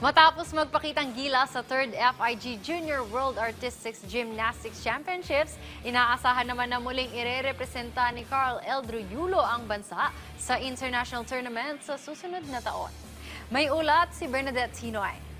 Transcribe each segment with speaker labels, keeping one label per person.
Speaker 1: Matapos magpakitang gila sa 3rd FIG Junior World Artistics Gymnastics Championships, inaasahan naman na muling irerepresenta ni Carl Eldro Yulo ang bansa sa international tournament sa susunod na taon. May ulat si Bernadette Tinoy.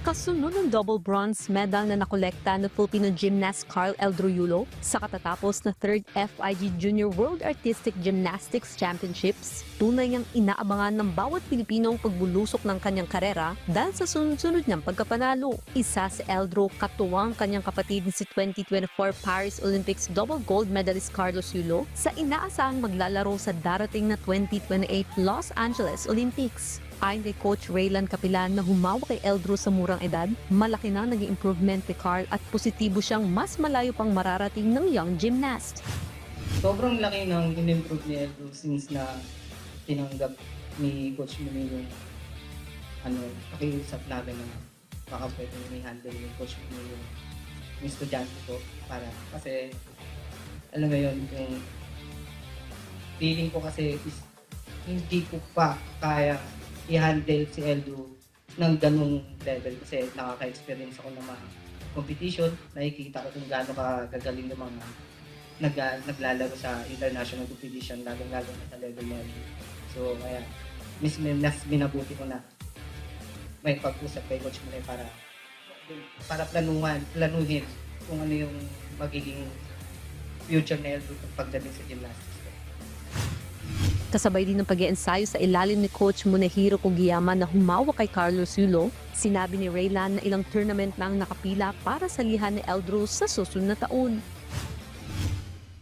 Speaker 2: Kasunod ng double bronze medal na nakolekta ng Filipino gymnast Carl Eldro Yulo sa katatapos na 3rd FIG Junior World Artistic Gymnastics Championships, tunay niyang inaabangan ng bawat Pilipinong pagbulusok ng kanyang karera dahil sa sunod-sunod niyang pagkapanalo. Isa si Eldro katuwang kanyang kapatid si 2024 Paris Olympics double gold medalist Carlos Yulo sa inaasahang maglalaro sa darating na 2028 Los Angeles Olympics. Ayon kay Coach Raylan Capilan na humawak kay Eldro sa murang edad, malaki na naging improvement kay Carl at positibo siyang mas malayo pang mararating ng young gymnast.
Speaker 3: Sobrang laki ng in-improve ni Eldro since na tinanggap ni Coach Mune yung pakiusap namin na baka pwede may handle yung Coach Mune yung estudyante ko para kasi alam mo yun, yung feeling ko kasi is hindi ko pa kaya i-handle si Eldro ng ganung level kasi nakaka-experience ako ng mga competition, nakikita ko kung gaano kagagaling ng mga naglalaro sa international competition, lalo-lalo na sa level na Eldro. So, kaya, mas minabuti ko na may pag-usap kay Coach Mune para planuhin kung ano yung magiging future na Eldro pagdating sa gymnastics.
Speaker 2: Kasabay din ng pag-iensayo sa ilalim ni Coach Munehiro Kugiyama na humawak kay Carlos Yulo, sinabi ni Raylan na ilang tournament na ang nakapila para salihan ni Eldro sa susunod na taon.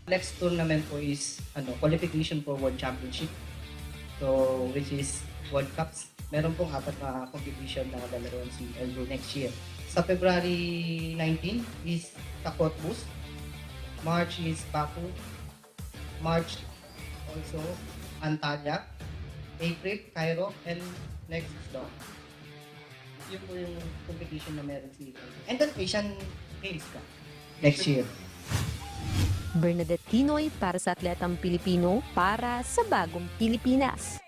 Speaker 3: Next tournament po is qualification for World Championship. So, which is World Cups. Meron pong 4 na competition na lalaroan si Eldro next year. Sa February 19 is sa Cottbus. March is Baku. March also Antalya, April, Cairo, and next is Doha. Yun po yung competition na meron si Eldro. And then Asian Games ka next year.
Speaker 2: Bernadette Tinoy para sa Atletang Pilipino para sa Bagong Pilipinas.